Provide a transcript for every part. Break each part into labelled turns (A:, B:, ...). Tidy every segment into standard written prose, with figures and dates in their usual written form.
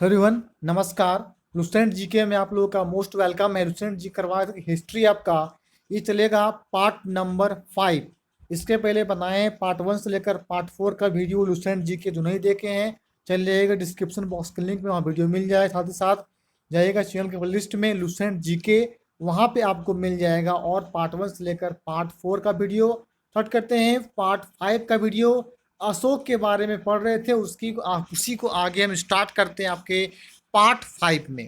A: Everyone नमस्कार। Lucent GK में आप लोगों का मोस्ट वेलकम है। लुसेंट जी करवा हिस्ट्री आपका ये चलेगा पार्ट नंबर 5। इसके पहले बनाए पार्ट 1 से लेकर पार्ट 4 का वीडियो लुसेंट जी के जो नहीं देखे हैं चल जाइएगा डिस्क्रिप्शन बॉक्स के लिंक में, वहाँ वीडियो मिल जाए। साथ ही साथ जाइएगा चैनल के लिस्ट में लुसेंट जी के, वहाँ पे आपको मिल जाएगा और पार्ट 1 से लेकर पार्ट 4 का वीडियो। स्टार्ट करते हैं पार्ट 5 का वीडियो। अशोक के बारे में पढ़ रहे थे, उसी को आगे हम स्टार्ट करते हैं आपके पार्ट 5 में।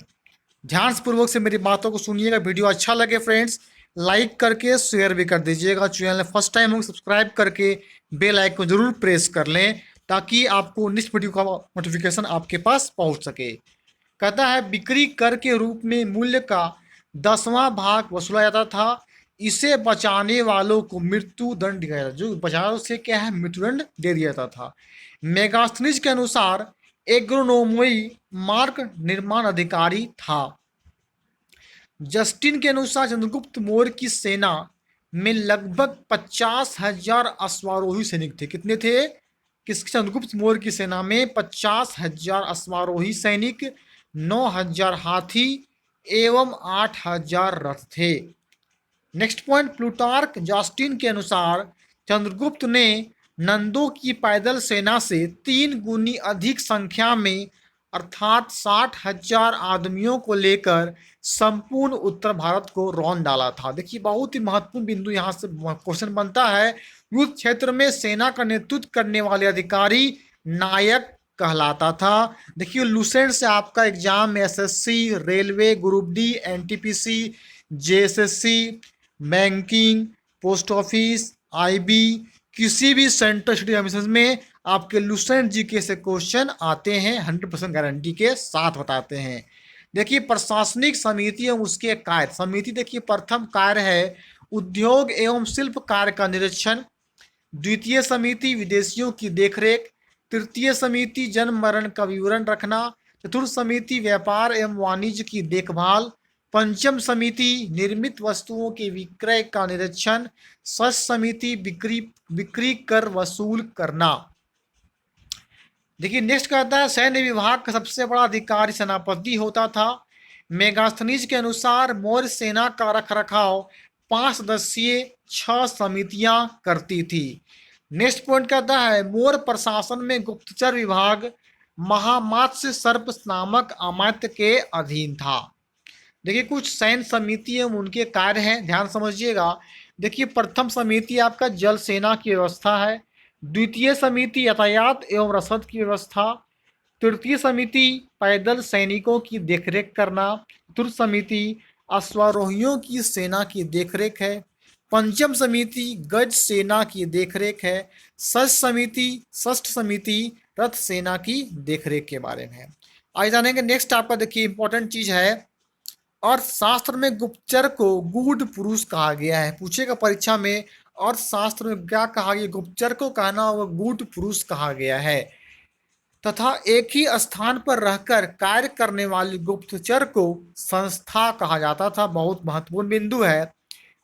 A: ध्यान पूर्वक से मेरी बातों को सुनिएगा। वीडियो अच्छा लगे फ्रेंड्स लाइक करके शेयर भी कर दीजिएगा। चैनल फर्स्ट टाइम हो सब्सक्राइब करके बेल आइकन जरूर प्रेस कर लें ताकि आपको नेक्स्ट वीडियो का नोटिफिकेशन आपके पास पहुंच सके। कहता है बिक्री कर के रूप में मूल्य का 10वां भाग वसूला जाता था। इसे बचाने वालों को मृत्यु दंड दिया जाता था। जो बचाने से क्या है, मृत्युदंड दे दिया जाता था। मेगास्थनीज के अनुसार एग्रोनोमोई मार्ग निर्माण अधिकारी था। जस्टिन के अनुसार चंद्रगुप्त मौर्य की सेना में लगभग 50,000 अश्वारोही सैनिक थे। कितने थे? चंद्रगुप्त मौर्य की सेना में 50,000 अश्वारोही सैनिक, 9,000 हाथी एवं 8,000 रथ थे। नेक्स्ट पॉइंट, प्लूटार्क जस्टिन के अनुसार चंद्रगुप्त ने नंदों की पैदल सेना से 3 गुनी अधिक संख्या में अर्थात 60,000 आदमियों को लेकर संपूर्ण उत्तर भारत को रौंद डाला था। देखिए बहुत ही महत्वपूर्ण बिंदु यहाँ से क्वेश्चन बनता है। युद्ध क्षेत्र में सेना का नेतृत्व करने वाले अधिकारी नायक कहलाता था। देखिए लुसेंट से आपका एग्जाम में SSC, railway, group D, NTPC, JSSC, banking, post office, IB, किसी भी सेंट्रल स्टडी कमीशन में आपके लुसेंट जीके से क्वेश्चन आते हैं। 100% गारंटी के साथ बताते हैं। देखिए प्रशासनिक समिति एवं उसके कार्य। समिति देखिए प्रथम कार्य है उद्योग एवं शिल्प कार्य का निरीक्षण। द्वितीय समिति विदेशियों की देखरेख। तृतीय समिति जन्म मरण का विवरण रखना। चतुर्थ समिति व्यापार एवं वाणिज्य की देखभाल। पंचम समिति निर्मित वस्तुओं के विक्रय का निरीक्षण। षष्ठ समिति बिक्री कर वसूल करना। देखिए नेक्स्ट कहता है सैन्य विभाग का सबसे बड़ा अधिकारी सेनापति होता था। मेगास्थनीज के अनुसार मौर्य सेना का रखरखाव 5 सदस्यीय 6 समितियां करती थी। नेक्स्ट पॉइंट कहता है मौर्य प्रशासन में गुप्तचर विभाग महामात्स्य सर्प नामक अमात्य के अधीन था। देखिए कुछ सैन्य समिति एवं उनके कार्य हैं, ध्यान समझिएगा। देखिए प्रथम समिति आपका जल सेना की व्यवस्था है। द्वितीय समिति यातायात एवं रसद की व्यवस्था। तृतीय समिति पैदल सैनिकों की देखरेख करना। चतुर्थ समिति अश्वारोहियों की सेना की देखरेख है। पंचम समिति गज सेना की देखरेख है। षष्ठ समिति रथ सेना की देखरेख के बारे में है। आइए जानेंगे नेक्स्ट आपका देखिए इंपॉर्टेंट चीज है। अर्थशास्त्र में गुप्तचर को गूढ़ पुरुष कहा गया है। पूछेगा परीक्षा में अर्थशास्त्र में क्या कहा गया? गुप्तचर को कहना होगा गूढ़ पुरुष कहा गया है। तथा एक ही स्थान पर रहकर कार्य करने वाली गुप्तचर को संस्था कहा जाता था। बहुत महत्वपूर्ण बिंदु है।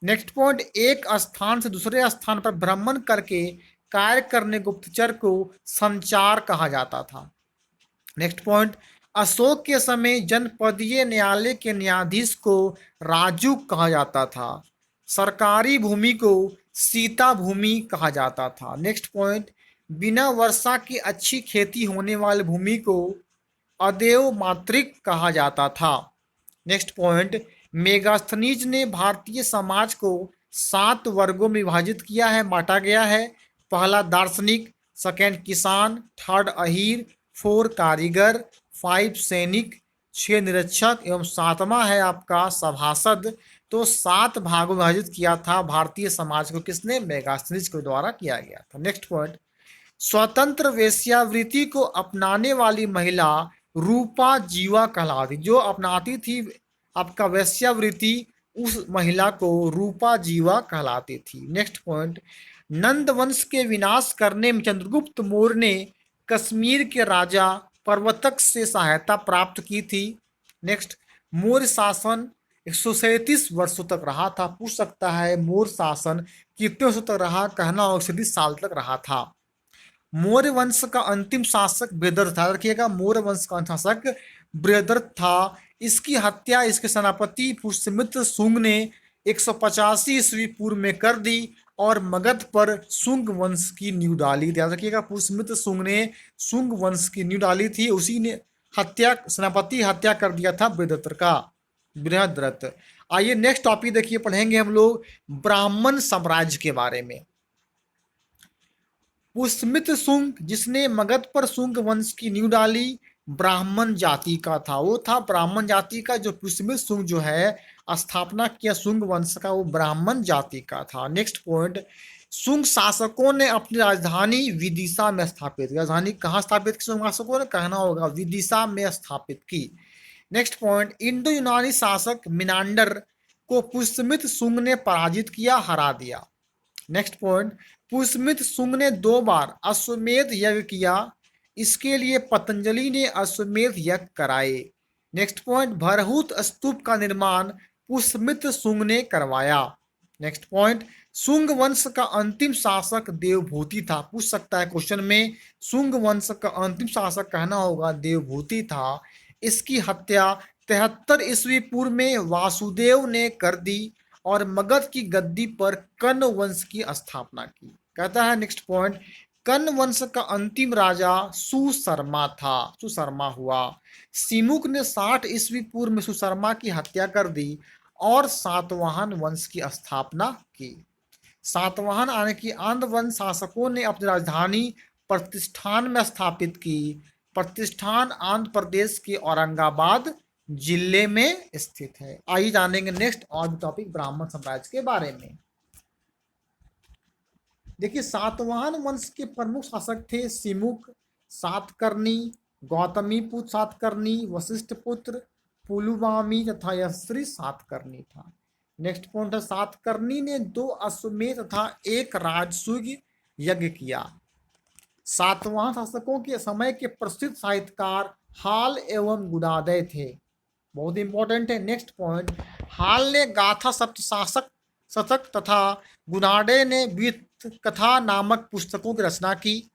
A: नेक्स्ट पॉइंट, एक स्थान से दूसरे स्थान पर भ्रमण करके कार्य करने गुप्तचर को संचार कहा जाता था। नेक्स्ट पॉइंट, अशोक के समय जनपदीय न्यायालय के न्यायाधीश को राजू कहा जाता था। सरकारी भूमि को सीता भूमि कहा जाता था। नेक्स्ट पॉइंट, बिना वर्षा की अच्छी खेती होने वाली भूमि को अदेव मातृक कहा जाता था। नेक्स्ट पॉइंट, मेगास्थनीज ने भारतीय समाज को 7 वर्गों में विभाजित किया है, बांटा गया है। पहला दार्शनिक, सेकंड किसान, थर्ड अहीर, 4 कारीगर, 5 सैनिक, 6 निरीक्षक एवं 7वां है आपका सभासद। तो 7 भागों में विभाजित किया था भारतीय समाज को। किसने? मेगास्थनीज के द्वारा किया गया था। नेक्स्ट पॉइंट, स्वतंत्र वेश्यावृत्ति को अपनाने वाली महिला रूपा जीवा कहलाती। जो अपनाती थी आपका वेश्यावृत्ति उस महिला को रूपा जीवा कहलाती थी। नेक्स्ट पॉइंट, नंद वंश के विनाश करने में चंद्रगुप्त मौर्य ने कश्मीर के राजा प्रवर्तक से सहायता प्राप्त की थी। नेक्स्ट, मौर्य शासन 137 वर्षों तक रहा था। पूछ सकता है मौर्य शासन कितने वर्षों तक रहा? कहना 137 साल तक रहा था। मौर्य वंश का अंतिम शासक बृहद्रथ था। रखिएगा, मौर्य वंश का अंतिम शासक बृहद्रथ था। इसकी हत्या इसके सेनापति पुष्यमित्र शुंग ने 185 ईस्वी पूर्व में कर दी और मगध पर शुंग वंश की नींव डाली। ध्यान रखिएगा, पुष्यमित्र शुंग ने शुंग वंश की नींव डाली थी, उसी ने हत्या सेनापति हत्या कर दिया था बृहद्रथ का, बृहद्रथ। आइए नेक्स्ट टॉपिक देखिए, पढ़ेंगे हम लोग ब्राह्मण साम्राज्य के बारे में। पुष्यमित्र शुंग जिसने मगध पर शुंग वंश की नींव डाली ब्राह्मण जाति का था, वो था ब्राह्मण जाति का। जो पुष्यमित्र शुंग जो है स्थापना किया शुंग वंश का, वो ब्राह्मण जाति का था। नेक्स्ट पॉइंट, शुंग शासकों ने अपनी राजधानी विदिशा में स्थापित की। राजधानी कहाँ स्थापित की शुंग शासकों ने? कहना होगा विदिशा में स्थापित की। नेक्स्ट पॉइंट, इंडो यूनानी शासक मिनांडर को पुष्यमित्र शुंग ने पराजित किया, हरा दिया। नेक्स्ट पॉइंट, पुष्यमित्र शुंग ने 2 बार अश्वमेध यज्ञ किया, इसके लिए पतंजलि ने अश्वमेध यज्ञ कराए। नेक्स्ट पॉइंट, भरहुत स्तूप का निर्माण पुष्यमित्र शुंग ने करवाया। नेक्स्ट पॉइंट, शुंग वंश का अंतिम शासक देवभूति था। पूछ सकता है क्वेश्चन में, शुंग वंश का अंतिम शासक कहना होगा देवभूति था। इसकी हत्या 73 ईस्वी पूर्व में वासुदेव ने कर दी और मगध की गद्दी पर कर्ण वंश की स्थापना की। कहता है नेक्स्ट पॉइंट, कर्ण वंश का अंतिम राजा सुशर्मा था, सुशर्मा हुआ। सिमुक ने 60 ईस्वी पूर्व में सुशर्मा की हत्या कर दी और सातवाहन वंश की स्थापना की। सातवाहन आने की आंध्र वंश शासकों ने अपनी राजधानी प्रतिष्ठान में स्थापित की। प्रतिष्ठान आंध्र प्रदेश के औरंगाबाद जिले में स्थित है। आइए जानेंगे नेक्स्ट और भी टॉपिक ब्राह्मण साम्राज्य के बारे में। देखिए, सातवाहन वंश के प्रमुख शासक थे सिमुक, सातकर्णी, गौतमी पुत्र सातकर्णी, वशिष्ठ पुत्र पुलुमामी तथा यश्री सातकर्णी था। नेक्स्ट पॉइंट है, सातकर्णी ने 2 अश्वमेध तथा 1 राजसूय यज्ञ किया। सातवाहन शासकों के समय के प्रसिद्ध साहित्यकार हाल एवं गुडादय थे, बहुत इंपॉर्टेंट है। नेक्स्ट पॉइंट, हाल ने गाथा सप्तशासक शतक तथा गुनाडे ने वित्त कथा नामक पुस्तकों की रचना की।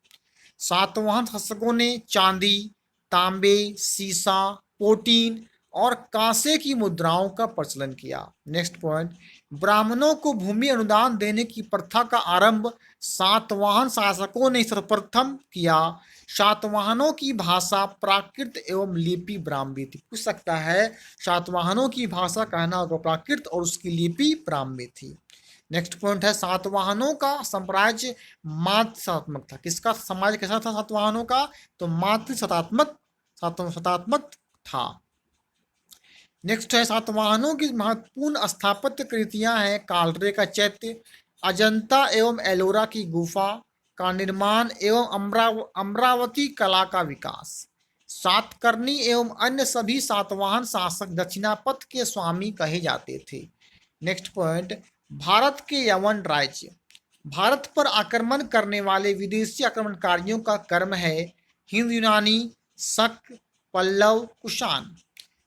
A: सातवाहन शासकों ने चांदी, तांबे, सीसा, पोटीन और कांसे की मुद्राओं का प्रचलन किया। नेक्स्ट पॉइंट, ब्राह्मणों को भूमि अनुदान देने की प्रथा का आरंभ सातवाहन शासकों ने सर्वप्रथम किया। सातवाहनों की भाषा प्राकृत एवं लिपि ब्राह्मी थी। पूछ सकता है, सातवाहनों की भाषा कहना होगा प्राकृत और उसकी लिपि ब्राह्मी थी। नेक्स्ट पॉइंट है, सातवाहनों का साम्राज्य मातृ सत्तात्मक था। किसका समाज कैसा था सातवाहनों का? तो मातृ सत्तात्मक था। नेक्स्ट है, सातवाहनों की महत्वपूर्ण स्थापत्य कृतियां हैं कालरे का चैत्य, अजंता एवं एलोरा की गुफा का निर्माण एवं अमरावती कला का विकास। सातकर्णी एवं अन्य सभी सातवाहन शासक दक्षिणापथ के स्वामी कहे जाते थे। नेक्स्ट पॉइंट, भारत के यवन राज्य। भारत पर आक्रमण करने वाले विदेशी आक्रमणकारियों का क्रम है हिंद यूनानी, शक, पल्लव, कुषाण।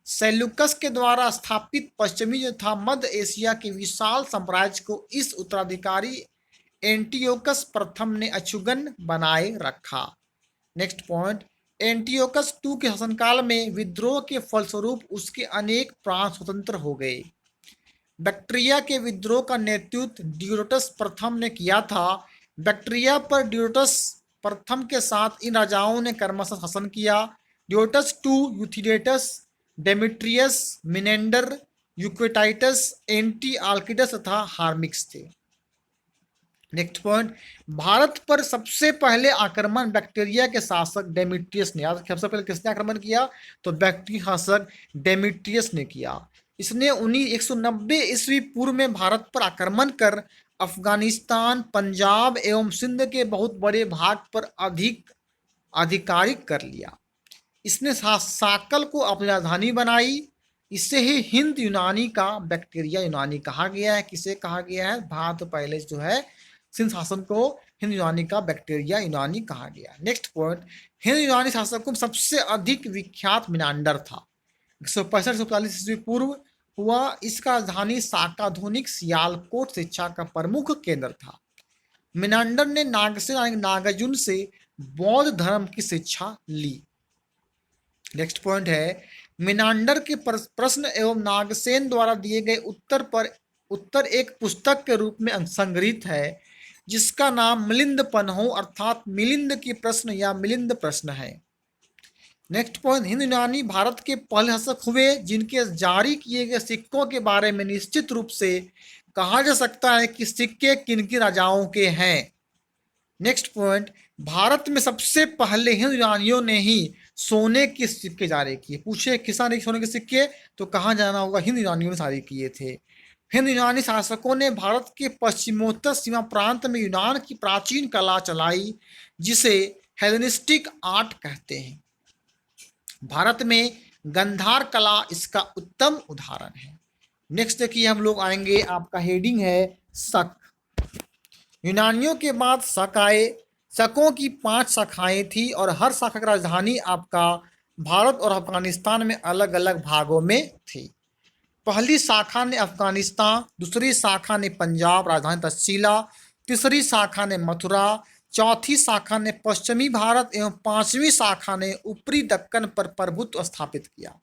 A: सेल्यूकस के द्वारा स्थापित पश्चिमी तथा मध्य एशिया के विशाल साम्राज्य को इस उत्तराधिकारी एंटियोकस प्रथम ने अछूगन बनाए रखा। नेक्स्ट पॉइंट, एंटियोकस II के शासनकाल में विद्रोह के फलस्वरूप उसके अनेक प्रांत स्वतंत्र हो गए। बैक्ट्रिया के विद्रोह का नेतृत्व ड्यूरोटस प्रथम ने किया था। बैक्ट्रिया पर ड्यूरोटस प्रथम के साथ इन राजाओं ने क्रमशः शासन किया। ड्यूरोटस II, यूथिडेटस, डेमेट्रियस, मिनेंडर, यूक्वेटाइटस, एंटी आल्किडस तथा हार्मिक्स थे। नेक्स्ट पॉइंट, भारत पर सबसे पहले आक्रमण बैक्टीरिया के शासक डेमेट्रियस ने। याद, सबसे पहले किसने आक्रमण किया? तो बैक्टीरिया शासक डेमेट्रियस ने किया। इसने 190 ईस्वी पूर्व में भारत पर आक्रमण कर अफगानिस्तान, पंजाब एवं सिंध के बहुत बड़े भाग पर आधिकारिक कर लिया। इसने साकल को अपनी राजधानी बनाई। इससे ही हिंद यूनानी का बैक्टीरिया यूनानी कहा गया है। किसे कहा गया है? भारत पहले जो है सिंध शासन को हिंद यूनानी का बैक्टीरिया यूनानी कहा गया। नेक्स्ट पॉइंट, हिंद यूनानी शासकों में सबसे अधिक विख्यात मिनांडर था। 165-145 ईस्वी पूर्व हुआ। इसका राजधानी साकाधुनिक सियालकोट शिक्षा का प्रमुख केंद्र था। मिनांडर ने नागसेन नागार्जुन से बौद्ध धर्म की शिक्षा ली। नेक्स्ट पॉइंट है, मिनांडर के प्रश्न एवं नागसेन द्वारा दिए गए उत्तर एक पुस्तक के रूप में संग्रहित है, जिसका नाम मिलिंद पन्हो अर्थात मिलिंद की प्रश्न या मिलिंद प्रश्न है। नेक्स्ट पॉइंट, हिंद यूनानी भारत के पहले शासक हुए जिनके जारी किए गए सिक्कों के बारे में निश्चित रूप से कहा जा सकता है कि सिक्के किन राजाओं के हैं। नेक्स्ट पॉइंट, भारत में सबसे पहले हिंद यूनानियों ने ही सोने के सिक्के जारी किए। पूछे किसान ने सोने के सिक्के, तो कहाँ जाना होगा, हिंद यूनानियों ने जारी किए थे। हिंद यूनानी शासकों ने भारत के पश्चिमोत्तर सीमा प्रांत में यूनान की प्राचीन कला चलाई, जिसे हेलेनिस्टिक आर्ट कहते हैं। भारत में गंधार कला इसका उत्तम उदाहरण है। नेक्स्ट देखिए हम लोग आएंगे, आपका हेडिंग है शक। यूनानियों के बाद शक आए। शकों की 5 शाखाएं थी और हर शाखा की राजधानी आपका भारत और अफगानिस्तान में अलग अलग भागों में थी। पहली शाखा ने अफगानिस्तान, दूसरी शाखा ने पंजाब राजधानी तक्षशिला, तीसरी शाखा ने मथुरा, चौथी शाखा ने पश्चिमी भारत एवं 5वीं शाखा ने ऊपरी दक्कन पर प्रभुत्व स्थापित किया।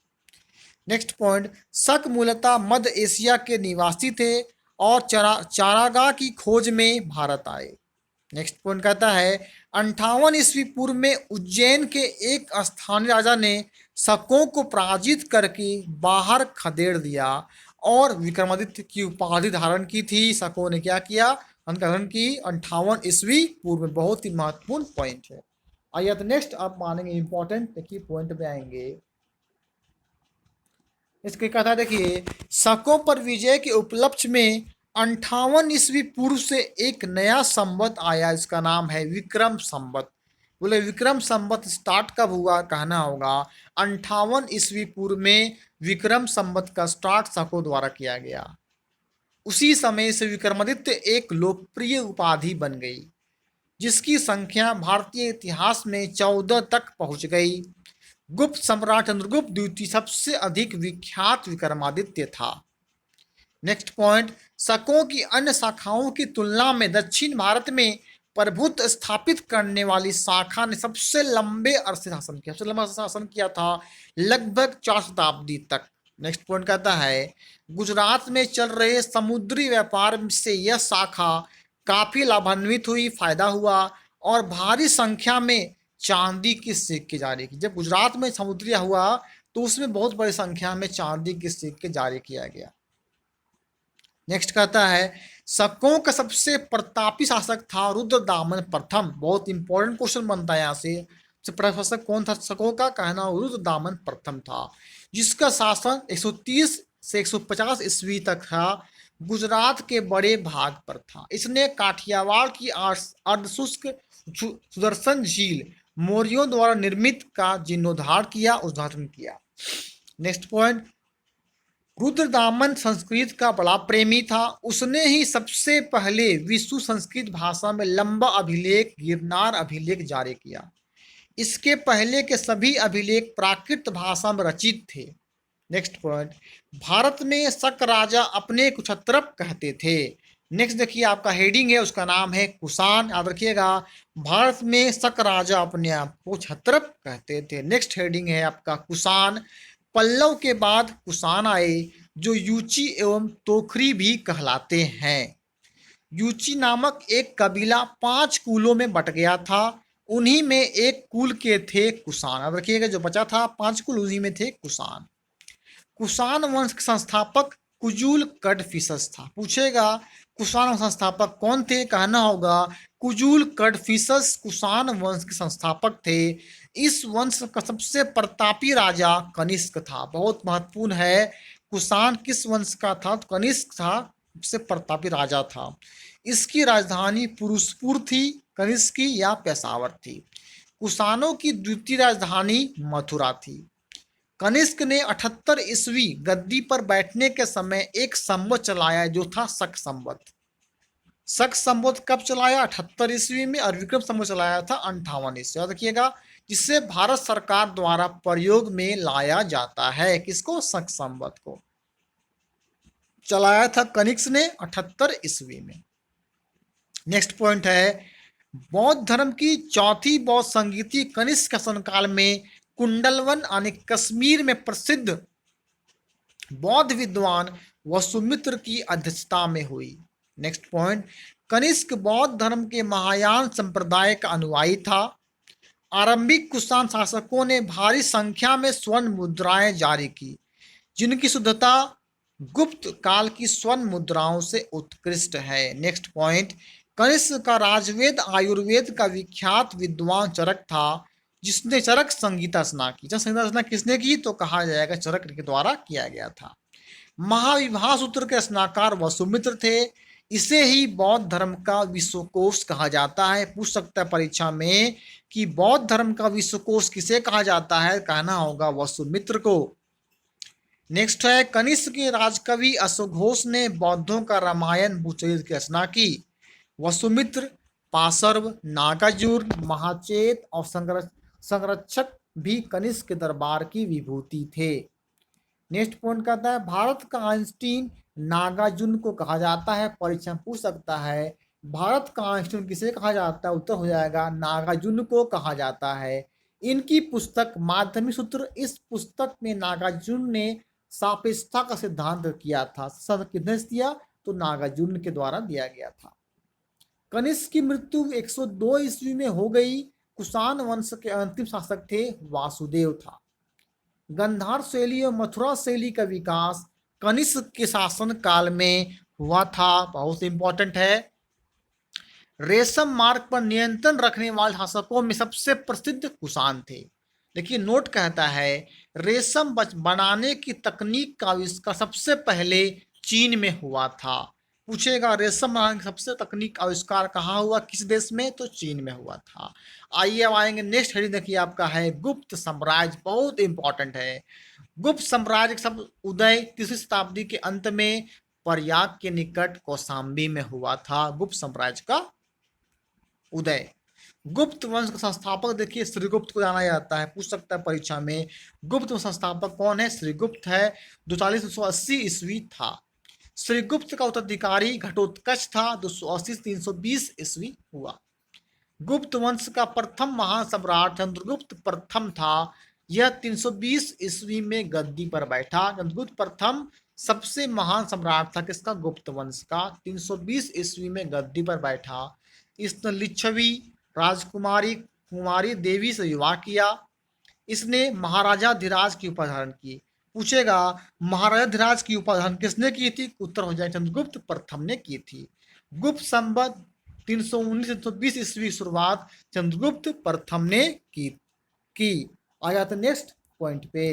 A: नेक्स्ट पॉइंट, शक मूलतः मध्य एशिया के निवासी थे और चारागाह की खोज में भारत आए। नेक्स्ट पॉइंट कहता है 58 ईस्वी पूर्व में उज्जैन के एक स्थानीय राजा ने शकों को पराजित करके बाहर खदेड़ दिया और विक्रमादित्य की उपाधि धारण की थी। शकों ने क्या किया, अंतकरण की 58 ईस्वी पूर्व में। बहुत ही महत्वपूर्ण पॉइंट है। आइए तो नेक्स्ट आप मानेंगे इंपॉर्टेंट, देखिए पॉइंट पे आएंगे। इसके कहता है देखिए, शकों पर विजय के उपलक्ष्य में 58 ईस्वी पूर्व से एक नया संवत आया, इसका नाम है विक्रम संवत। बोले विक्रम संवत स्टार्ट कब हुआ, कहना होगा 58 ईस्वी पूर्व में विक्रम संवत का स्टार्ट शकों द्वारा किया गया। उसी समय से विक्रमादित्य एक लोकप्रिय उपाधि बन गई, जिसकी संख्या भारतीय इतिहास में 14 तक पहुंच गई। गुप्त सम्राट चंद्रगुप्त द्वितीय सबसे अधिक विख्यात विक्रमादित्य था। नेक्स्ट पॉइंट, शकों की अन्य शाखाओं की तुलना में दक्षिण भारत में प्रभुत्व स्थापित करने वाली शाखा ने सबसे लंबे अरसे शासन किया, सबसे लंबा शासन किया था, लगभग 4 शताब्दी तक। नेक्स्ट पॉइंट कहता है, गुजरात में चल रहे समुद्री व्यापार से यह शाखा काफी लाभान्वित हुई, फायदा हुआ और भारी संख्या में चांदी के सिक्के जारी की। जब गुजरात में समुद्री हुआ तो उसमें बहुत बड़ी संख्या में चांदी के सिक्के जारी किया गया। नेक्स्ट कहता है, शकों का सबसे प्रतापी शासक था रुद्रदामन प्रथम। बहुत इंपॉर्टेंट क्वेश्चन बनता है यहाँ से। शासक कौन था शकों का, कहना रुद्रदामन प्रथम था, जिसका शासन 130 से 150 ईस्वी तक था, गुजरात के बड़े भाग पर था। इसने काठियावाड़ की अर्धशुष्क सुदर्शन झील मौर्यों द्वारा निर्मित का जीर्णोद्धार किया, उद्घाटन किया। नेक्स्ट पॉइंट, रुद्रदामन संस्कृत का बड़ा प्रेमी था। उसने ही सबसे पहले विश्व संस्कृत भाषा में लंबा अभिलेख गिरनार अभिलेख जारी किया। इसके पहले के सभी अभिलेख प्राकृत भाषा में रचित थे। नेक्स्ट पॉइंट, भारत में शक राजा अपने को क्षत्रप कहते थे। नेक्स्ट देखिए आपका हेडिंग है, उसका नाम है कुषाण। याद रखिएगा, भारत में शक राजा अपने आप को क्षत्रप कहते थे। नेक्स्ट हेडिंग है आपका कुषाण। पल्लव के बाद कुषाण आए, जो यूची एवं तोखरी भी कहलाते हैं। यूची नामक एक कबीला 5 कुलों में बट गया था। उन्हीं में एक कुल के थे कुषाण। अब रखिएगा, जो बचा था 5 कुल, उन्हीं में थे कुषाण। कुषाण वंश के संस्थापक कुजुल कडफिसस था। पूछेगा कुषाण संस्थापक कौन थे, कहना होगा कुजुल कडफिसस कुषाण वंश के संस्थापक थे। इस वंश का सबसे प्रतापी राजा कनिष्क था। बहुत महत्वपूर्ण है, कुषाण किस वंश का था, तो कनिष्क था, सबसे प्रतापी राजा था। इसकी राजधानी पुरुषपुर थी, कनिष्की या पेशावर थी। कुषाणों की द्वितीय राजधानी मथुरा थी। कनिष्क ने 78 ईस्वी गद्दी पर बैठने के समय एक संवत चलाया, जो था शक संवत। शक संवत कब चलाया, 78 ईस्वी में, और विक्रम संवत चलाया था 58 ईस्वी। याद रखिएगा, जिससे भारत सरकार द्वारा प्रयोग में लाया जाता है। किसको, शक संवत को चलाया था कनिष्क ने 78 ईस्वी में। नेक्स्ट पॉइंट है, बौद्ध धर्म की चौथी बौद्ध संगीति कनिष्क शासनकाल में कुंडलवन यानी कश्मीर में प्रसिद्ध बौद्ध विद्वान वसुमित्र की अध्यक्षता में हुई। नेक्स्ट पॉइंट, कनिष्क बौद्ध धर्म के महायान संप्रदाय का अनुयायी था। आरंभिक कुषाण शासकों ने भारी संख्या में स्वर्ण मुद्राएं जारी की, जिनकी शुद्धता गुप्त काल की स्वर्ण मुद्राओं से उत्कृष्ट है। नेक्स्ट पॉइंट, कनिष्क का राजवेद आयुर्वेद का विख्यात विद्वान चरक था, जिसने चरक संगीता रचना की। चरक संगीता रचना किसने की तो कहा जाएगा चरक के द्वारा किया गया था। महाविवाह सूत्र के रचनाकार वसुमित्र थे। इसे ही बौद्ध धर्म का विश्वकोश कहा जाता है। पूछ सकता है परीक्षा में कि बौद्ध धर्म का विश्वकोश किसे कहा जाता है, कहना होगा वसुमित्र को। नेक्स्ट है, कनिष्क के राजकवि अश्वघोष ने बौद्धों का रामायण भूचरित की रचना की। वसुमित्र, पाशर्व, नागार्जुन, महाचेत और संरक्षक भी कनिष्क के दरबार की विभूति थे। नेक्स्ट पॉइंट कहता है, भारत का आइंस्टीन नागार्जुन को कहा जाता है। परीक्षा में पूछ सकता है भारत का आइंस्टीन किसे कहा जाता है, उत्तर हो जाएगा नागार्जुन को कहा जाता है। इनकी पुस्तक माध्यमिक सूत्र, इस पुस्तक में नागार्जुन ने सापेक्षता का सिद्धांत किया था। किसने दिया तो नागार्जुन के द्वारा दिया गया था। कनिष्क की मृत्यु 102 ईस्वी में हो गई। कुषाण वंश के अंतिम शासक थे वासुदेव था। गंधार शैली और मथुरा शैली का विकास कनिष्क के शासन काल में हुआ था। बहुत इंपॉर्टेंट है। रेशम मार्ग पर नियंत्रण रखने वाले शासकों में सबसे प्रसिद्ध कुषाण थे। देखिए नोट कहता है रेशम बनाने की तकनीक का आविष्कार सबसे पहले चीन में हुआ था। पूछेगा रेशम बनाने की सबसे तकनीक आविष्कार कहाँ हुआ, किस देश में, तो चीन में हुआ था। आइए अब आएंगे नेक्स्ट हेडिंग, देखिए आपका है गुप्त साम्राज्य। बहुत इंपॉर्टेंट है। गुप्त साम्राज्य का उदय 3वीं शताब्दी के अंत में प्रयाग के निकट कौशाम्बी में हुआ था। गुप्त साम्राज्य का उदय। गुप्त वंश का संस्थापक देखिए श्रीगुप्त को जाना जाता है। पूछ सकता है परीक्षा में गुप्त वंश संस्थापक कौन है, श्रीगुप्त है। 240-280 ईस्वी था। श्रीगुप्त का उत्तराधिकारी घटोत्कच था। 280-320 ईस्वी हुआ। गुप्त वंश का प्रथम महान सम्राट चंद्रगुप्त प्रथम था। यह 320 ईस्वी में गद्दी पर बैठा। चंद्रगुप्त प्रथम सबसे महान सम्राट था किसका, गुप्त वंश का। 320 ईस्वी में गद्दी पर बैठा। इसने लिच्छवी राजकुमारी कुमारी देवी से विवाह किया। इसने महाराजा धीराज की उपाधि धारण की। पूछेगा महाराजा धीराज की उपाधि धारण किसने की थी, उत्तर हो जाए चंद्रगुप्त प्रथम ने की थी। गुप्त संवत 319-320 ईस्वी शुरुआत चंद्रगुप्त प्रथम ने की। आ जाते नेक्स्ट पॉइंट पे।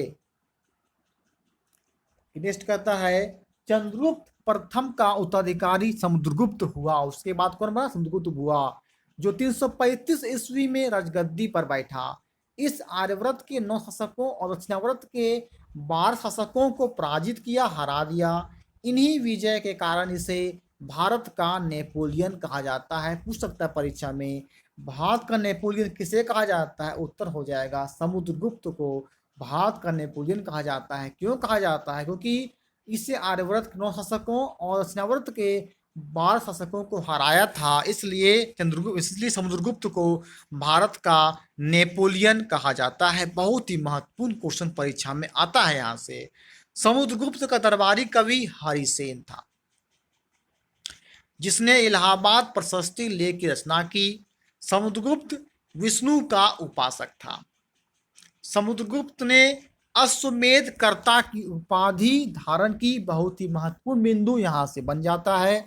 A: नेक्स्ट कहता है चंद्रगुप्त प्रथम का उत्तराधिकारी समुद्रगुप्त हुआ। उसके बाद कौन बना, समुद्रगुप्त हुआ, जो 335 ईस्वी में राजगद्दी पर बैठा। इस आर्यव्रत के 9 शासकों और दक्षिणाव्रत के 12 शासकों को पराजित किया, हरा दिया। इन्हीं विजय के कारण इसे भारत का नेपोलियन कहा जाता है। पूछ सकता है परीक्षा में भारत का नेपोलियन किसे कहा जाता है, उत्तर हो जाएगा समुद्रगुप्त को भारत का नेपोलियन कहा जाता है। क्यों कहा जाता है, क्योंकि इसे आर्यव्रत के 9 शासकों और दक्षिणाव्रत के 12 शासकों को हराया था, इसलिए समुद्रगुप्त को भारत का नेपोलियन कहा जाता है। बहुत ही महत्वपूर्ण क्वेश्चन परीक्षा में आता है यहाँ से। समुद्रगुप्त का दरबारी कवि हरिसेन था, जिसने इलाहाबाद प्रशस्ति लेख की रचना की। समुद्रगुप्त विष्णु का उपासक था। समुद्रगुप्त ने अश्वमेध कर्ता की उपाधि धारण की। बहुत ही महत्वपूर्ण बिंदु यहां से बन जाता है।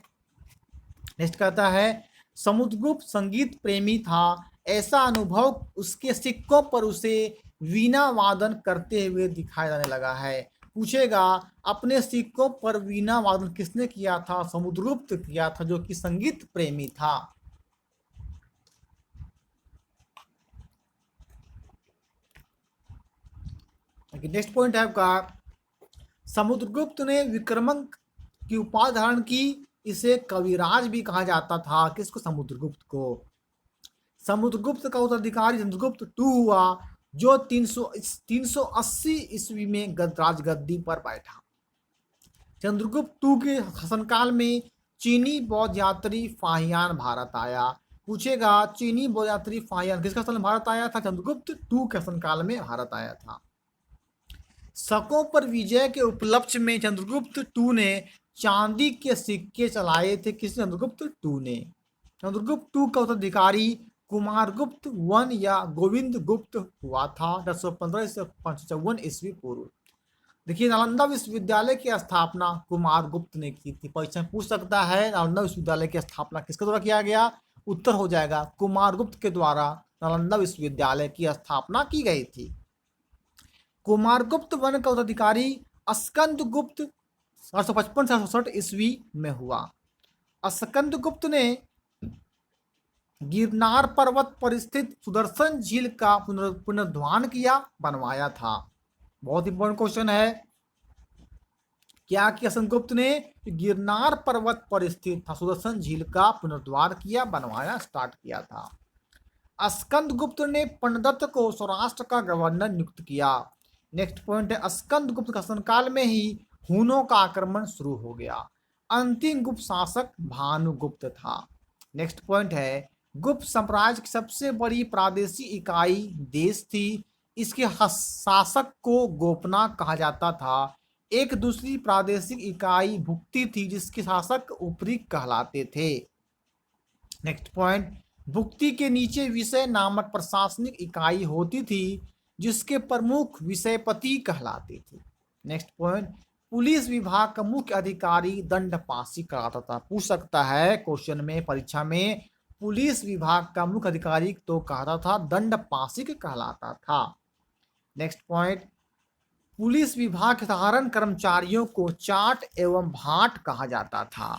A: नेक्स्ट कहता है समुद्रगुप्त संगीत प्रेमी था। ऐसा अनुभव उसके सिक्कों पर उसे वीणा वादन करते हुए दिखाई जाने लगा है। पूछेगा अपने सिक्कों पर वीणा वादन किसने किया था, समुद्रगुप्त किया था, जो कि संगीत प्रेमी था। नेक्स्ट पॉइंट है आपका समुद्रगुप्त ने विक्रमक की उपाधि धारण की। इसे कविराज भी कहा जाता था। किसको, समुद्रगुप्त को। समुद्रगुप्त का उत्तराधिकारी चंद्रगुप्त टू हुआ, जो 380 ईस्वी में राजगद्दी पर बैठा। चंद्रगुप्त टू के शासनकाल में चीनी बौद्ध यात्री फाहियान भारत आया। पूछेगा चीनी यात्री फायन किसका शासन भारत आया था? चंद्रगुप्त टू के शासनकाल में भारत आया था। शकों पर विजय के उपलक्ष्य में चंद्रगुप्त टू ने चांदी के सिक्के चलाए थे। किस चंद्रगुप्त टू ने? चंद्रगुप्त टू का उत्तराधिकारी कुमारगुप्त वन या गोविंद गुप्त हुआ था 1015 से 554 ईस्वी पूर्व। देखिए, नालंदा विश्वविद्यालय की स्थापना कुमारगुप्त ने की थी। परीक्षा में पूछ सकता है नालंदा विश्वविद्यालय की स्थापना किसके द्वारा किया गया? उत्तर हो जाएगा कुमारगुप्त के द्वारा नालंदा विश्वविद्यालय की स्थापना की गई थी। कुमारगुप्त वन का उत्तराधिकारी स्कंदगुप्त 855 से 867 ईस्वी में हुआ। स्कंदगुप्त ने गिरनार पर्वत पर स्थित सुदर्शन झील का पुनरुद्धार किया, बनवाया था। बहुत इंपॉर्टेंट क्वेश्चन है। क्या किया स्कंदगुप्त ने? गिरनार पर्वत पर स्थित था सुदर्शन झील का पुनरुद्धार किया, बनवाया, स्टार्ट किया था। स्कंदगुप्त ने पंडदत्त को सौराष्ट्र का गवर्नर नियुक्त किया। नेक्स्ट पॉइंट है स्कंदगुप्त का शासनकाल में ही हुनों का आक्रमण शुरू हो गया। अंतिम गुप्त शासक भानुगुप्त था। नेक्स्ट पॉइंट है गुप्त साम्राज्य की सबसे बड़ी प्रादेशिक इकाई देश थी। इसके शासक को गोपना कहा जाता था। एक दूसरी प्रादेशिक इकाई भुक्ति थी जिसके शासक उपरी कहलाते थे। नेक्स्ट पॉइंट भुक्ति के नीचे विषय नामक प्रशासनिक इकाई होती थी जिसके प्रमुख विषयपति कहलाते थे। नेक्स्ट पॉइंट पुलिस विभाग का मुख्य अधिकारी दंडपासी कहलाता था। पूछ सकता है क्वेश्चन में, परीक्षा में, पुलिस विभाग का मुख्य अधिकारी तो कहता था दंडपासी कहलाता था। नेक्स्ट पॉइंट पुलिस विभाग के साधारण कर्मचारियों को चाट एवं भाट कहा जाता था।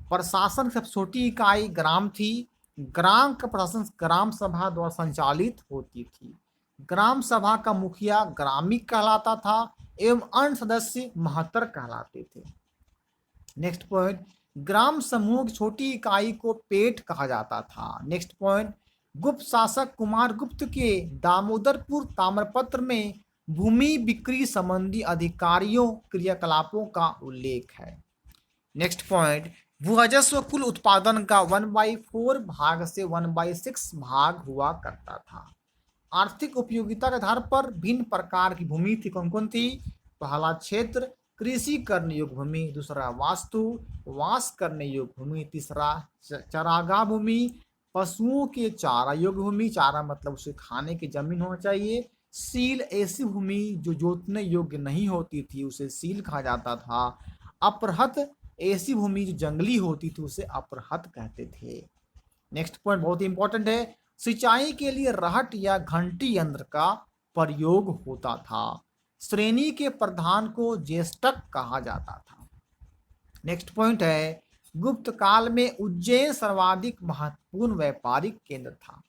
A: प्रशासन सबसे छोटी इकाई ग्राम थी। ग्राम का प्रशासन ग्राम सभा द्वारा संचालित होती थी। ग्राम सभा का मुखिया ग्रामिक कहलाता था एवं अन्य सदस्य महत्तर कहलाते थे। नेक्स्ट पॉइंट ग्राम समूह की छोटी इकाई को पेट कहा जाता था। नेक्स्ट पॉइंट गुप्त शासक कुमारगुप्त के दामोदरपुर ताम्रपत्र में भूमि बिक्री संबंधी अधिकारियों क्रियाकलापों का उल्लेख है। नेक्स्ट पॉइंट भूराजस्व कुल उत्पादन का 1/4 भाग से 1/6 भाग हुआ करता था। आर्थिक उपयोगिता के आधार पर भिन्न प्रकार की भूमि थी। कौन कौन थी? पहला क्षेत्र कृषि करने योग्य भूमि, दूसरा वास्तु वास करने योग्य भूमि, तीसरा चरागाह भूमि, पशुओं के चारा योग्य भूमि, चारा मतलब उसे खाने की जमीन होना चाहिए। सील ऐसी भूमि जो जोतने योग्य नहीं होती थी उसे सील कहा जाता था। अपरहत ऐसी भूमि जो जंगली होती थी उसे अपरहत कहते थे। नेक्स्ट पॉइंट बहुत इंपॉर्टेंट है सिंचाई के लिए रहट या घंटी यंत्र का प्रयोग होता था। श्रेणी के प्रधान को ज्येष्ठक कहा जाता था। नेक्स्ट पॉइंट है गुप्त काल में उज्जैन सर्वाधिक महत्वपूर्ण व्यापारिक केंद्र था।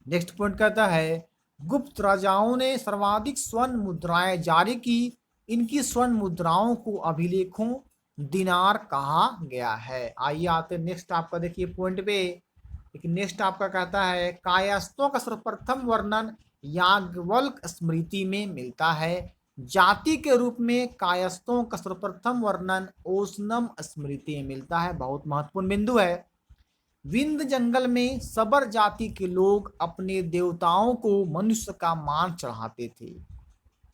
A: नेक्स्ट पॉइंट कहता है गुप्त राजाओं ने सर्वाधिक स्वर्ण मुद्राएं जारी की। इनकी स्वर्ण मुद्राओं को अभिलेखों दिनार कहा गया है। आइए आते नेक्स्ट आपका देखिए पॉइंट पे। लेकिन नेक्स्ट आपका कहता है कायस्थों का सर्वप्रथम वर्णन याज्ञवल्क्य स्मृति में मिलता है। जाति के रूप में कायस्थों का सर्वप्रथम वर्णन ओशनम स्मृति में मिलता है। बहुत महत्वपूर्ण बिंदु है। विंध्य जंगल में सबर जाति के लोग अपने देवताओं को मनुष्य का मान चढ़ाते थे।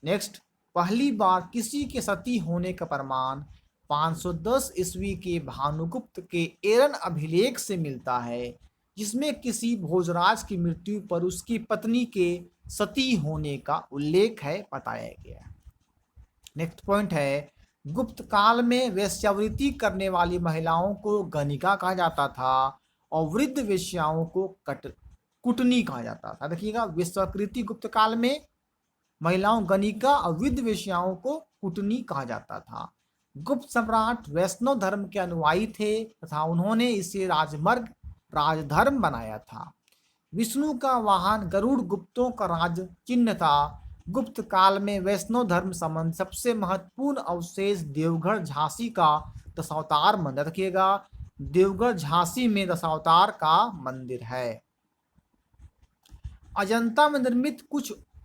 A: नेक्स्ट पहली बार किसी के सती होने का प्रमाण 510 ईस्वी के भानुगुप्त के एरन अभिलेख से मिलता है जिसमें किसी भोजराज की मृत्यु पर उसकी पत्नी के सती होने का उल्लेख है, बताया गया। नेक्स्ट पॉइंट है गुप्त काल में वेश्यावृत्ति करने वाली महिलाओं को गणिका कहा जाता था और वृद्ध वेश्याओं को कुटनी कहा जाता था। देखिएगा वेश्यावृत्ति गुप्त काल में महिलाओं गणिका और वृद्ध वेश्याओं को कुटनी कहा जाता था। गुप्त सम्राट वैष्णव धर्म के अनुयायी थे तथा उन्होंने इसे राजधर्म बनाया था। विष्णु का वाहन गरुड़ गुप्तों का राज चिन्ह था। गुप्त काल में वैष्णव धर्म संबंध सबसे महत्वपूर्ण अवशेष देवगढ़ झांसी का दशावतार मंदिर। रखिएगा देवगढ़ झांसी में दशावतार का मंदिर है। अजंता में निर्मित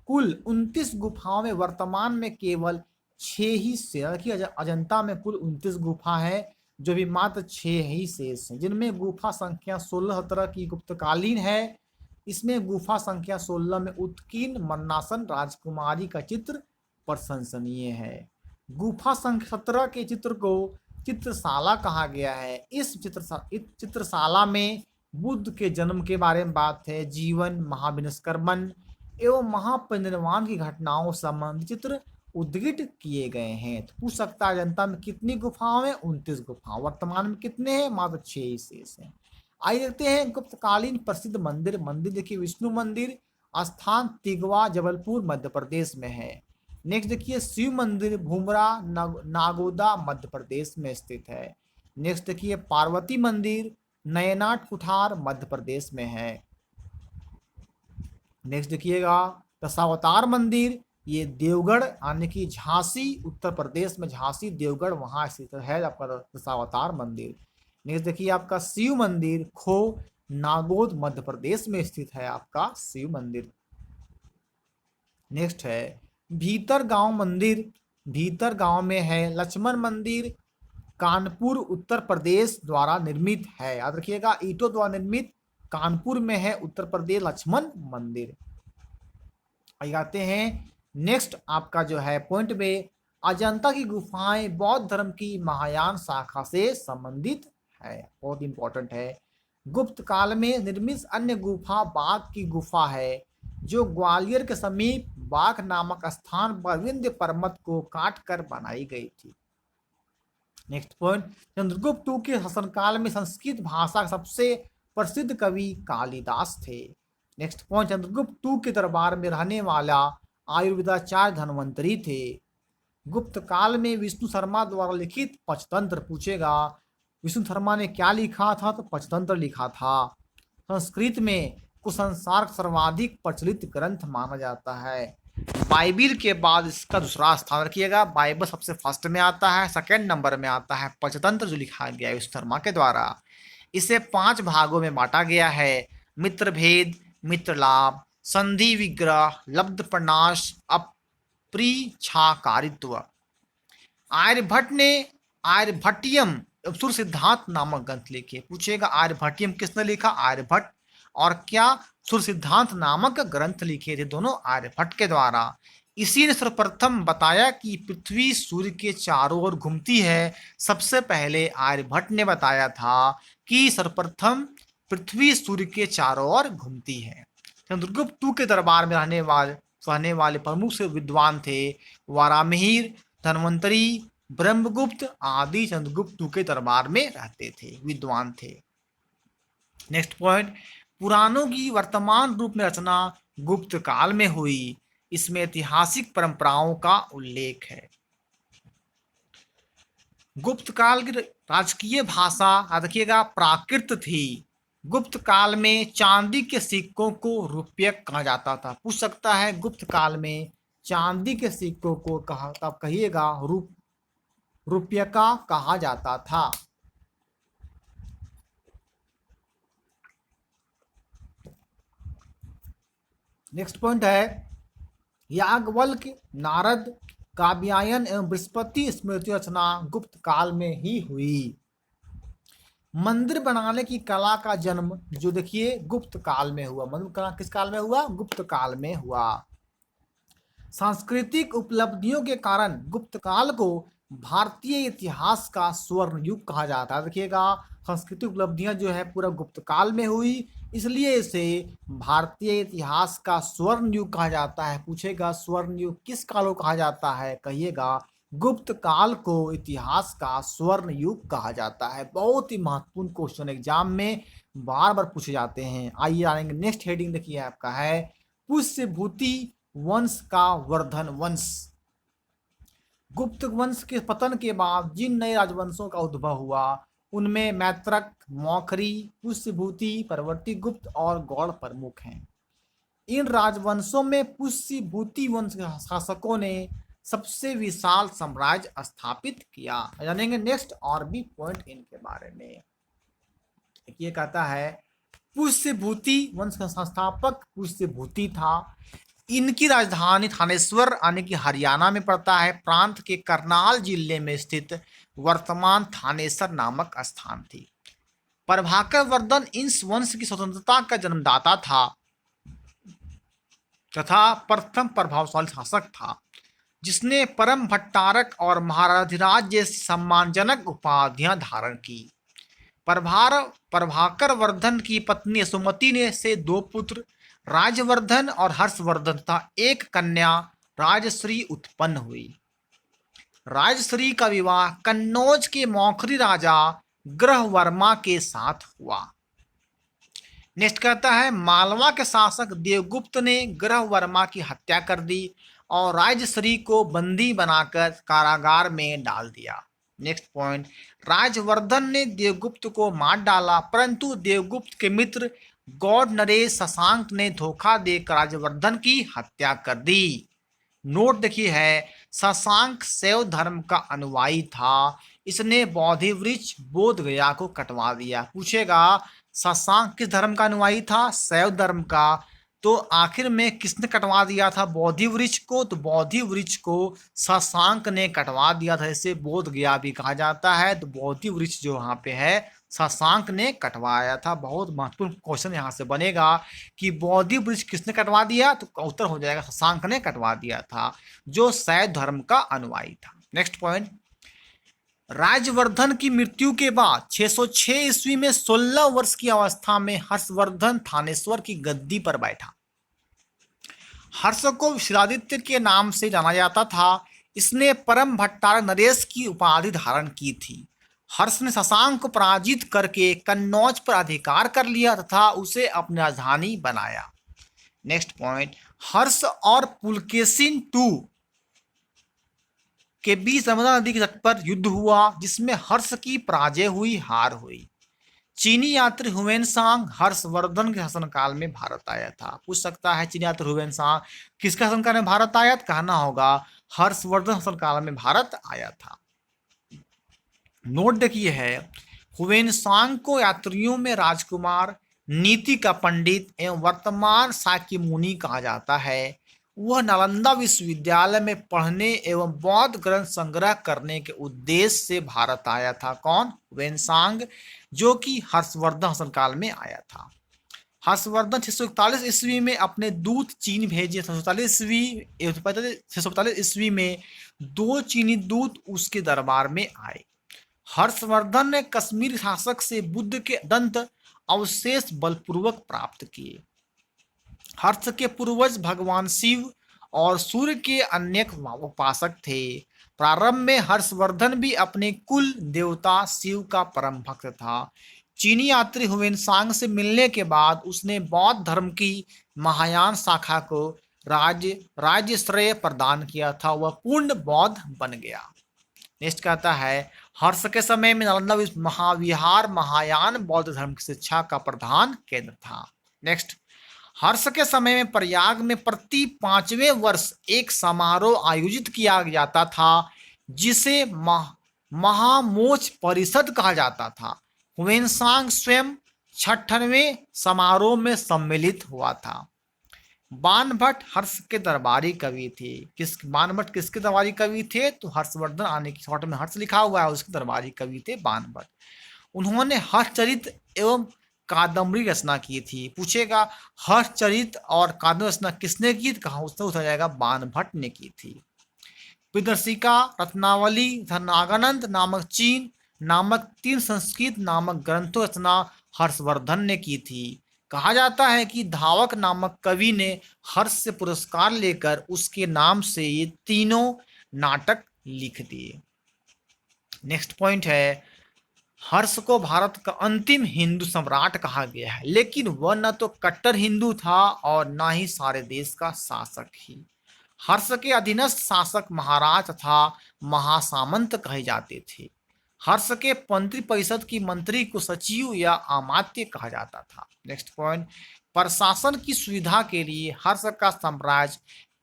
A: कुल 29 गुफाओं में वर्तमान में केवल 6 ही शेष। अजंता में कुल 29 गुफा है जो भी मात्र 6 ही शेष हैं, जिनमें गुफा संख्या 16-17 की गुप्तकालीन है। इसमें गुफा संख्या 16 में उत्कीर्ण मन्नासन राजकुमारी का चित्र प्रशंसनीय है। गुफा संख्या 17 के चित्र को चित्रशाला कहा गया है। इस चित्रशाला में बुद्ध के जन्म के बारे में बात है, जीवन, महाविनिष्क्रमण एवं महापरिनिर्वाण की घटनाओं संबंधी चित्र उद्घाटित किए गए हैं। तो पूछ सकता है जनता में कितनी गुफाओं में? 29 गुफाओं। वर्तमान में कितने हैं? मात्र 6 ही शेष हैं। आइए देखते हैं गुप्तकालीन प्रसिद्ध मंदिर। मंदिर देखिए विष्णु मंदिर, स्थान तिगवा जबलपुर मध्य प्रदेश में है। नेक्स्ट देखिए शिव मंदिर भूमरा नागोदा मध्य प्रदेश में स्थित है। नेक्स्ट देखिए पार्वती मंदिर नयनाट कुठार मध्य प्रदेश में है। नेक्स्ट देखिएगा दशावतार मंदिर, ये देवगढ़ यानी कि झांसी उत्तर प्रदेश में, झांसी देवगढ़ वहां स्थित है आपका दशावतार मंदिर। नेक्स्ट देखिए आपका शिव मंदिर खो नागोद मध्य प्रदेश में स्थित है आपका शिव मंदिर। नेक्स्ट है भीतर गांव मंदिर, भीतर गांव में है। लक्ष्मण मंदिर कानपुर उत्तर प्रदेश द्वारा निर्मित है। याद रखिएगा ईंटों द्वारा निर्मित कानपुर में है उत्तर प्रदेश लक्ष्मण मंदिर। आइए आते हैं नेक्स्ट आपका जो है पॉइंट में, अजंता की गुफाएं बौद्ध धर्म की महायान शाखा से संबंधित है। बहुत इंपॉर्टेंट है। गुप्त काल में निर्मित अन्य गुफा बाघ की गुफा है, जो ग्वालियर के समीप बाघ नामक स्थान पर विंध्य पर्वत को काट कर बनाई गई थी। नेक्स्ट पॉइंट, चंद्रगुप्त II के शासनकाल में संस्कृत भाषा सबसे प्रसिद्ध कवि कालिदास थे। नेक्स्ट पॉइंट, चंद्रगुप्त II के दरबार में रहने वाला आयुर्वेदाचार्य धन्वंतरी थे। गुप्त काल में विष्णु शर्मा द्वारा लिखित पंचतंत्र पूछेगा। विष्णु शर्मा ने क्या लिखा था? तो पंचतंत्र लिखा था। संस्कृत में कुसंस्कार सर्वाधिक प्रचलित ग्रंथ माना जाता है। बाइबिल के बाद इसका दूसरा स्थान रखिएगा। बाइबल सबसे फर्स्ट में आता है, सेकंड नंबर में आता है पंचतंत्र जो लिखा गया है विष्णु शर्मा के द्वारा। इसे 5 भागों में बांटा गया है। मित्र भेद, मित्र लाभ, संधि विग्रह, लब्ध प्रनाश, अप्रीछाकारित्व। आर्यभट्ट ने आर्यभट्टियम सुर सिद्धांत नामक ग्रंथ लिखे। पूछेगा आर्यभट्टियम किसने लिखा? आर्यभट्ट। और क्या सुर सिद्धांत नामक ग्रंथ लिखे थे दोनों आर्यभट्ट के द्वारा। इसी ने सर्वप्रथम बताया कि पृथ्वी सूर्य के चारों ओर घूमती है। सबसे पहले आर्यभट्ट ने बताया था कि सर्वप्रथम पृथ्वी सूर्य के चारों ओर घूमती है। चंद्रगुप्त II के दरबार में रहने वाले प्रमुख से विद्वान थे वारामिहिर, धन्वंतरी, ब्रह्मगुप्त आदि चंद्रगुप्त II के दरबार में रहते थे, विद्वान थे। नेक्स्ट पॉइंट, पुराणों की वर्तमान रूप में रचना गुप्त काल में हुई। इसमें ऐतिहासिक परंपराओं का उल्लेख है। गुप्त काल की राजकीय भाषा रखिएगा प्राकृत थी। गुप्त काल में चांदी के सिक्कों को रुपये कहा जाता था। पूछ सकता है गुप्त काल में चांदी के सिक्कों को कहा, तब कहिएगा रुपये का कहा जाता था। नेक्स्ट पॉइंट है याज्ञवल्क्य, नारद, काव्यायन एवं बृहस्पति स्मृति रचना गुप्त काल में ही हुई। मंदिर बनाने की कला का जन्म जो देखिए गुप्त काल में हुआ। मंदिर कला किस काल में हुआ? गुप्त काल में हुआ। सांस्कृतिक उपलब्धियों के कारण गुप्त काल को भारतीय इतिहास का स्वर्ण युग कहा जाता है। देखिएगा सांस्कृतिक उपलब्धियां जो है पूरा गुप्त काल में हुई, इसलिए इसे भारतीय इतिहास का स्वर्ण युग कहा जाता है। पूछेगा स्वर्ण युग किस काल को कहा जाता है? कहिएगा गुप्त काल को इतिहास का स्वर्ण युग कहा जाता है। बहुत ही महत्वपूर्ण क्वेश्चन एग्जाम में बार बार पूछे जाते हैं। आइए आएंगे नेक्स्ट हेडिंग देखिए आपका है पुष्यभूति वंश का वर्धन वंश। गुप्त वंश के पतन के बाद जिन नए राजवंशों का उद्भव हुआ उनमें मैत्रक, मौखरी, पुष्यभूति, परवर्ती गुप्त और गौड़ प्रमुख हैं। इन राजवंशों में पुष्यभूति वंश के शासकों ने सबसे विशाल साम्राज्य स्थापित किया। जानेंगे नेक्स्ट और भी पॉइंट इनके बारे में। ये कहता है पुष्यभूति वंश का संस्थापक पुष्यभूति था। इनकी राजधानी थानेश्वर यानी कि हरियाणा में पड़ता है। प्रांत के करनाल जिले में स्थित वर्तमान थानेसर नामक स्थान थी। प्रभाकर वर्धन इस वंश की स्वतंत्रता का जन्मदाता था तथा प्रथम प्रभावशाली शासक था जिसने परम भट्टारक और महाराधिराज जैसी सम्मानजनक उपाधियां धारण की। प्रभाकर वर्धन की पत्नी सुमति ने से 2 पुत्र राजवर्धन और हर्षवर्धन तथा एक कन्या राजश्री उत्पन्न हुई। राजश्री का विवाह कन्नौज के मौखरी राजा ग्रहवर्मा के साथ हुआ। नेक्स्ट कहता है मालवा के शासक देवगुप्त ने ग्रहवर्मा की हत्या कर दी और राजश्री को बंदी बनाकर कारागार में डाल दिया। नेक्स्ट पॉइंट, राजवर्धन ने देवगुप्त को मार डाला, परंतु देवगुप्त के मित्र गौड़ नरेश शशांक ने धोखा देकर राजवर्धन की हत्या कर दी। नोट देखिए है, शशांक शैव धर्म का अनुयायी था, इसने बोधि वृक्ष बोध गया को कटवा दिया। पूछेगा शशांक किस धर्म का अनुयायी था? शैव धर्म का। तो आखिर में किसने कटवा दिया था बोधि वृक्ष को? तो बोधि वृक्ष को शशांक ने कटवा दिया था, इसे बोध गया भी कहा जाता है। तो बोधि वृक्ष जो यहाँ पे है शशांक ने कटवाया था। बहुत महत्वपूर्ण क्वेश्चन यहाँ से बनेगा कि बोधि वृक्ष किसने कटवा दिया? तो उत्तर हो जाएगा शशांक ने कटवा दिया था, जो शैव धर्म का अनुयायी था। नेक्स्ट पॉइंट, राजवर्धन की मृत्यु के बाद 606 ईस्वी में 16 वर्ष की अवस्था में हर्षवर्धन थानेश्वर की गद्दी पर बैठा। हर्ष को विश्रादित्य के नाम से जाना जाता था। इसने परम भट्टारक नरेश की उपाधि धारण की थी। हर्ष ने शशांक को पराजित करके कन्नौज पर अधिकार कर लिया तथा उसे अपनी राजधानी बनाया। नेक्स्ट पॉइंट, हर्ष और पुलकेशिन II के बीच नर्मदा नदी के तट पर युद्ध हुआ जिसमें हर्ष की पराजय हुई, हार हुई। चीनी यात्री हुएनसांग हर्षवर्धन के शासनकाल में भारत आया था। पूछ सकता है चीनी यात्री हुएनसांग किसके शासनकाल में भारत आया? कहना होगा हर्षवर्धन शासनकाल में भारत आया था। नोट देखिए है, हुएनसांग को यात्रियों में राजकुमार, नीति का पंडित एवं वर्तमान शाक्य मुनि कहा जाता है। वह नालंदा विश्वविद्यालय में पढ़ने एवं बौद्ध ग्रंथ संग्रह करने के उद्देश्य से भारत आया था। कौन? हुएनसांग, जो कि हर्षवर्धन शासनकाल में आया था। हर्षवर्धन 641 ईस्वी में अपने दूत चीन भेजे। 645 ईस्वी में 2 चीनी दूत उसके दरबार में आए। हर्षवर्धन ने कश्मीर शासक से बुद्ध के दंत अवशेष बलपूर्वक प्राप्त किए। हर्ष के पूर्वज भगवान शिव और सूर्य के अनेक उपासक थे। प्रारंभ में हर्षवर्धन भी अपने कुल देवता शिव का परम भक्त था। चीनी यात्री हुएनसांग से मिलने के बाद उसने बौद्ध धर्म की महायान शाखा को राज्य श्रेय प्रदान किया था। वह पूर्ण बौद्ध बन गया। नेक्स्ट कहता है हर्ष के समय में नालंदा महाविहार महायान बौद्ध धर्म की शिक्षा का प्रधान केंद्र था। नेक्स्ट, हर्ष के समय में प्रयाग में प्रति 5वें वर्ष एक समारोह आयोजित किया जाता था जिसे महामोच परिषद कहा जाता था। हुएनसांग स्वयं 66वें समारोह में सम्मिलित हुआ था। बाणभट्ट हर्ष के दरबारी कवि थे। बाणभट्ट किसके दरबारी कवि थे? तो हर्षवर्धन आने की शॉर्ट में हर्ष लिखा हुआ है, उसके दरबारी कवि थे बाणभट्ट। उन्होंने हर्षचरित एवं कादम्बरी रचना की थी। पूछेगा हर्षचरित और कादम्बरी रचना किसने की? कहा उसने उत्तर जाएगा बाणभट्ट ने की थी। विदर्शिका, रत्नावली, नागानंद नामक चीन नामक 3 संस्कृत नामक ग्रंथों रचना हर्षवर्धन ने की थी। कहा जाता है कि धावक नामक कवि ने हर्ष से पुरस्कार लेकर उसके नाम से ये तीनों नाटक लिख दिए। नेक्स्ट पॉइंट है, हर्ष को भारत का अंतिम हिंदू सम्राट कहा गया है, लेकिन वह न तो कट्टर हिंदू था और न ही सारे देश का शासक ही। हर्ष के अधीनस्थ शासक महाराज तथा महासामंत कहे जाते थे। हर्ष के मंत्री परिषद की मंत्री को सचिव या अमात्य कहा जाता था। नेक्स्ट पॉइंट, प्रशासन की सुविधा के लिए हर्ष का साम्राज्य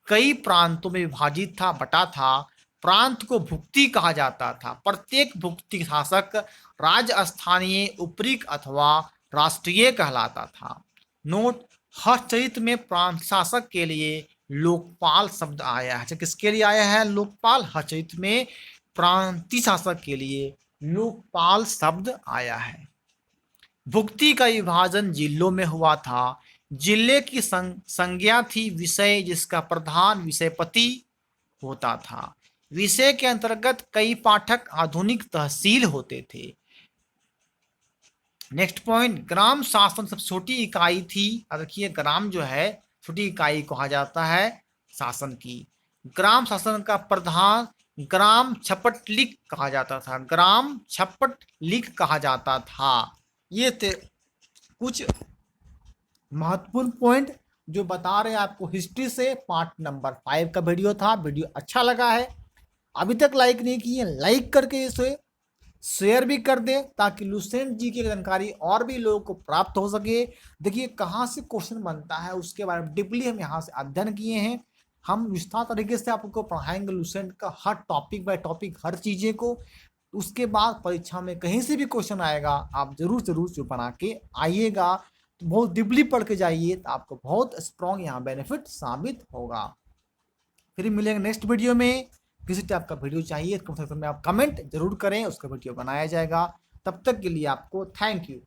A: कई प्रांतों में विभाजित था, बटा था। प्रांत को भुक्ति कहा जाता था। प्रत्येक भुक्ति शासक राजस्थानीय, उपरिक अथवा राष्ट्रीय कहलाता था। नोट, हर्षचरित में प्रांत शासक के लिए लोकपाल शब्द आया है। किसके लिए आया है लोकपाल? हर्षचरित में प्रांतीय शासक के लिए लोकपाल शब्द आया है। भुक्ति का विभाजन जिलों में हुआ था। जिले की संज्ञा थी विषय, जिसका प्रधान विषयपति होता था। विषय के अंतर्गत कई पाठक आधुनिक तहसील होते थे। नेक्स्ट पॉइंट, ग्राम शासन सबसे छोटी इकाई थी। अब देखिए, ग्राम जो है छोटी इकाई कहा जाता है शासन की। ग्राम शासन का प्रधान ग्राम छपटलिक कहा जाता था। ग्राम छपटलिक कहा जाता था। ये थे कुछ महत्वपूर्ण पॉइंट जो बता रहे हैं आपको हिस्ट्री से। पार्ट नंबर 5 का वीडियो था। वीडियो अच्छा लगा है, अभी तक लाइक नहीं किए, लाइक करके इसे शेयर भी कर दें ताकि लुसेंट जी की जानकारी और भी लोगों को प्राप्त हो सके। देखिए कहाँ से क्वेश्चन बनता है उसके बारे में डीपली हम यहाँ से अध्ययन किए हैं। हम विस्तार तरीके से आपको पढ़ाएंगे लुसेंट का हर टॉपिक बाय टॉपिक, हर चीज़ें को। उसके बाद परीक्षा में कहीं से भी क्वेश्चन आएगा आप जरूर जरूर जो बना के आइएगा, तो बहुत डीपली पढ़ के जाइए, तो आपको बहुत स्ट्रॉन्ग यहाँ बेनिफिट साबित होगा। फिर मिलेंगे नेक्स्ट वीडियो में। किसी टाइप का वीडियो चाहिए तो कमेंट में आप कमेंट जरूर करें, उसका वीडियो बनाया जाएगा। तब तक के लिए आपको थैंक यू।